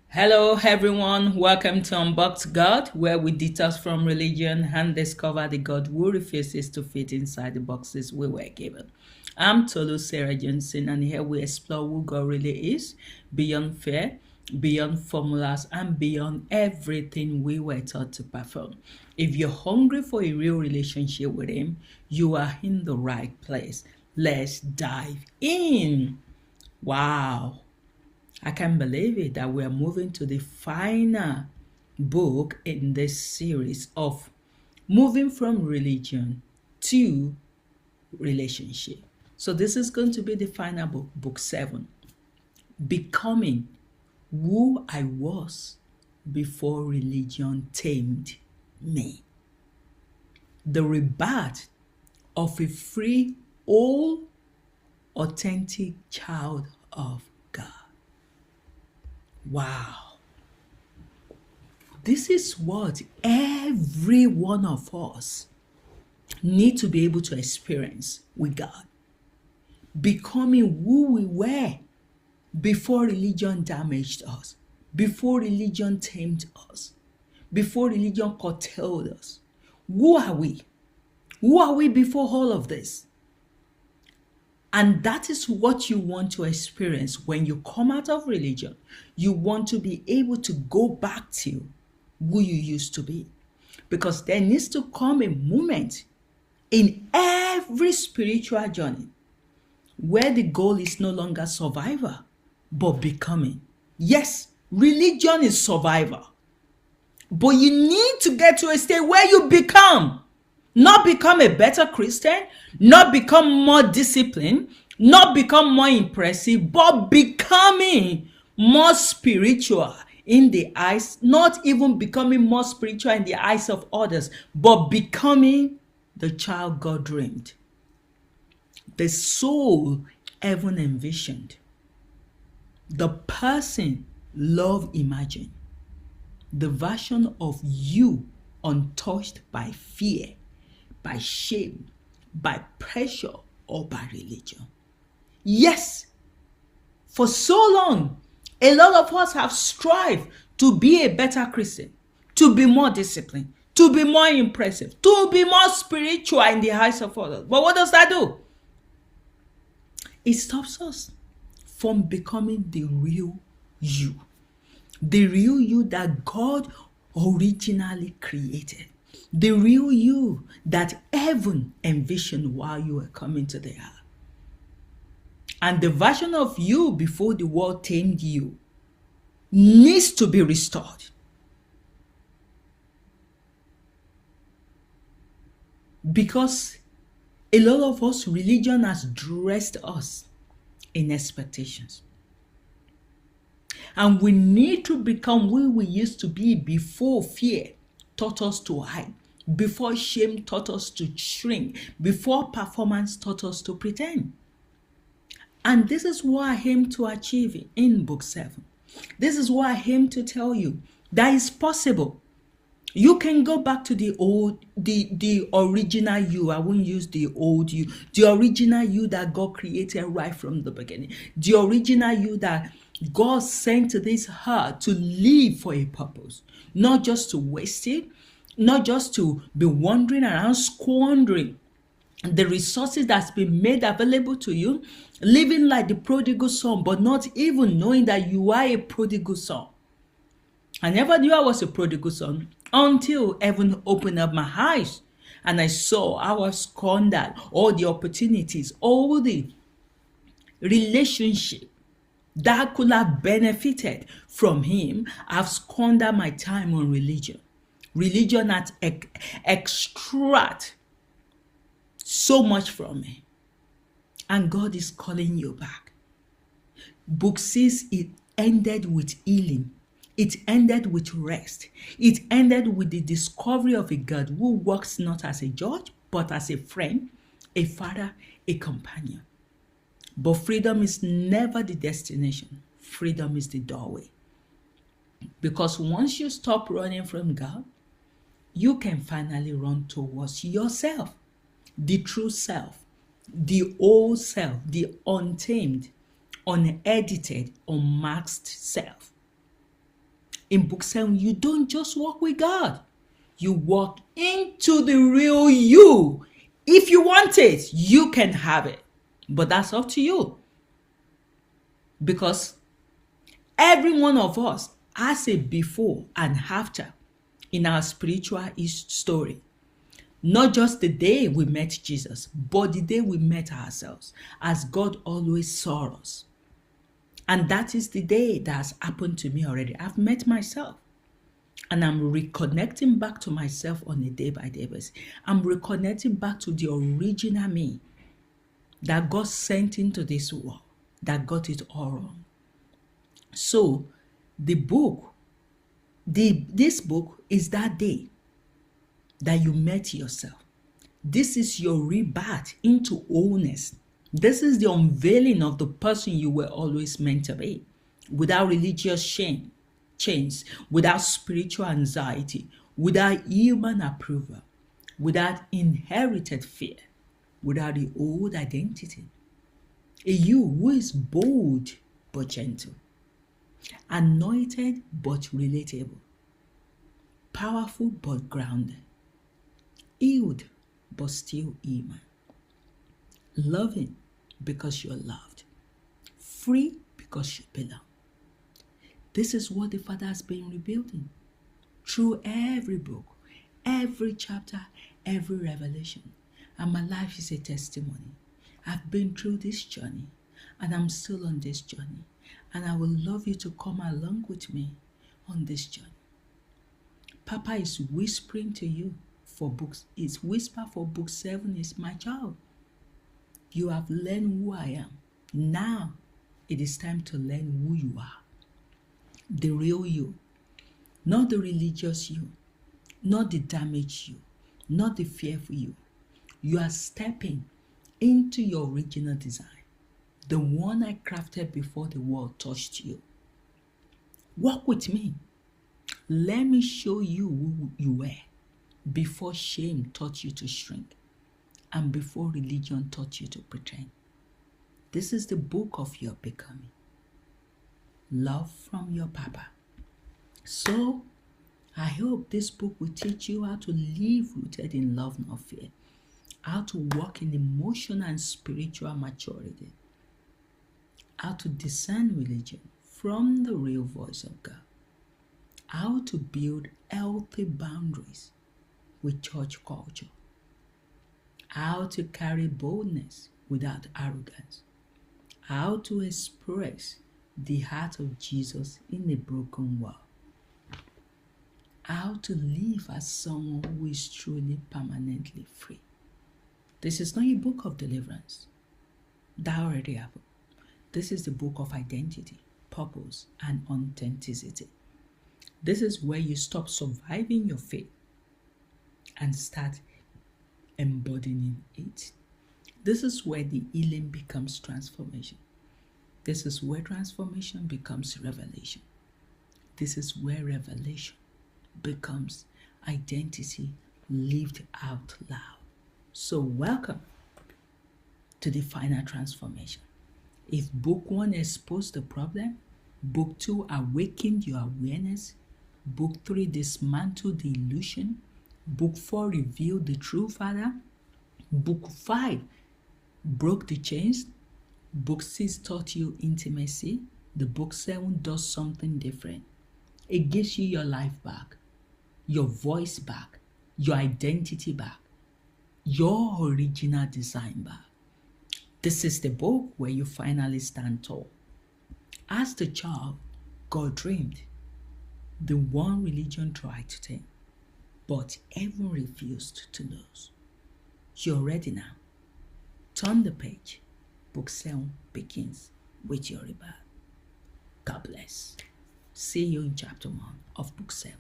Hello, everyone. Welcome to Unboxed God, where we detox from religion and discover the God who refuses to fit inside the boxes we were given. I'm Tolu Sarah Johnson, and here we explore who God really is beyond fear, beyond formulas, and beyond everything we were taught to perform. If you're hungry for a real relationship with Him, you are in the right place. Let's dive in. Wow. I can't believe it that we're moving to the final book in this series of moving from religion to relationship. So this is going to be the final book, book 7, becoming who I was before religion tamed me. The rebirth of a free, all authentic child of God. Wow. This is what every one of us need to be able to experience with God. Becoming who we were before religion damaged us, before religion tamed us, before religion curtailed us. Who are we? Who are we before all of this? And that is what you want to experience when you come out of religion. You want to be able to go back to who you used to be. Because there needs to come a moment in every spiritual journey where the goal is no longer survival, but becoming. Yes, religion is survival. But you need to get to a state where you become. Not become a better Christian, not become more disciplined, not become more impressive, but becoming more spiritual in the eyes, not even becoming more spiritual in the eyes of others, but becoming the child God dreamed, the soul heaven envisioned, the person love imagined, the version of you untouched by fear, by shame, by pressure, or by religion. Yes, for so long, a lot of us have strived to be a better Christian, to be more disciplined, to be more impressive, to be more spiritual in the eyes of others. But what does that do? It stops us from becoming the real you. The real you that God originally created. The real you that heaven envisioned while you were coming to the earth. And the version of you before the world tamed you needs to be restored. Because a lot of us, religion has dressed us in expectations. And we need to become who we used to be before fear taught us to hide, before shame taught us to shrink, before performance taught us to pretend. And this is what I aim to achieve in book 7. This is what I aim to tell you that is possible. You can go back to the original you. I won't use the old you. The original you that God created right from the beginning. The original you that God sent to this earth to live for a purpose. Not just to waste it. Not just to be wandering around squandering the resources that's been made available to you. Living like the prodigal son, but not even knowing that you are a prodigal son. I never knew I was a prodigal son until heaven opened up my eyes and I saw I was squandered all the opportunities, all the relationship that could have benefited from him. I've squandered my time on religion. Religion has extract so much from me. And God is calling you back. Book 6, it ended with healing. It ended with rest. It ended with the discovery of a God who works not as a judge, but as a friend, a father, a companion. But freedom is never the destination. Freedom is the doorway. Because once you stop running from God, you can finally run towards yourself, the true self, the old self, the untamed, unedited, unmasked self. In book 7, you don't just walk with God. You walk into the real you. If you want it, you can have it. But that's up to you. Because every one of us has a before and after in our spiritual story. Not just the day we met Jesus, but the day we met ourselves, as God always saw us. And that is the day that has happened to me already. I've met myself. And I'm reconnecting back to myself on a day-by-day basis. I'm reconnecting back to the original me that God sent into this world, that got it all wrong. So the book, this book is that day that you met yourself. This is your rebirth into wholeness. This is the unveiling of the person you were always meant to be, without religious chains, without spiritual anxiety, without human approval, without inherited fear, without the old identity. A you who is bold but gentle, anointed but relatable, powerful but grounded, healed but still human, loving because you're loved, free because you belong. This is what the Father has been rebuilding through every book, every chapter, every revelation. And my life is a testimony. I've been through this journey and I'm still on this journey. And I will love you to come along with me on this journey. Papa is whispering to you for books. His whisper for book 7 is, my child, you have learned who I am. Now it is time to learn who you are. The real you, not the religious you, not the damaged you, not the fearful you. You are stepping into your original design, the one I crafted before the world touched you. Walk with me. Let me show you who you were before shame taught you to shrink and before religion taught you to pretend. This is the book of your becoming. Love from your Papa. So, I hope this book will teach you how to live rooted in love, not fear. How to walk in emotional and spiritual maturity. How to discern religion from the real voice of God. How to build healthy boundaries with church culture. How to carry boldness without arrogance. How to express the heart of Jesus in a broken world. How to live as someone who is truly permanently free. This is not a book of deliverance. That already happened. This is the book of identity, purpose, and authenticity. This is where you stop surviving your faith and start embodying it. This is where the healing becomes transformation. This is where transformation becomes revelation. This is where revelation becomes identity lived out loud. So welcome to the final transformation. If book 1 exposed the problem, book 2 awakened your awareness, book 3 dismantled the illusion, book 4 revealed the true Father, book 5 broke the chains, book 6 taught you intimacy, the book 7 does something different. It gives you your life back, your voice back, your identity back, your original design back. This is the book where you finally stand tall. As the child, God dreamed, the one religion tried to tame, but heaven refused to lose. You're ready now. Turn the page. Book 7 begins with your rebirth. God bless. See you in chapter 1 of book 7.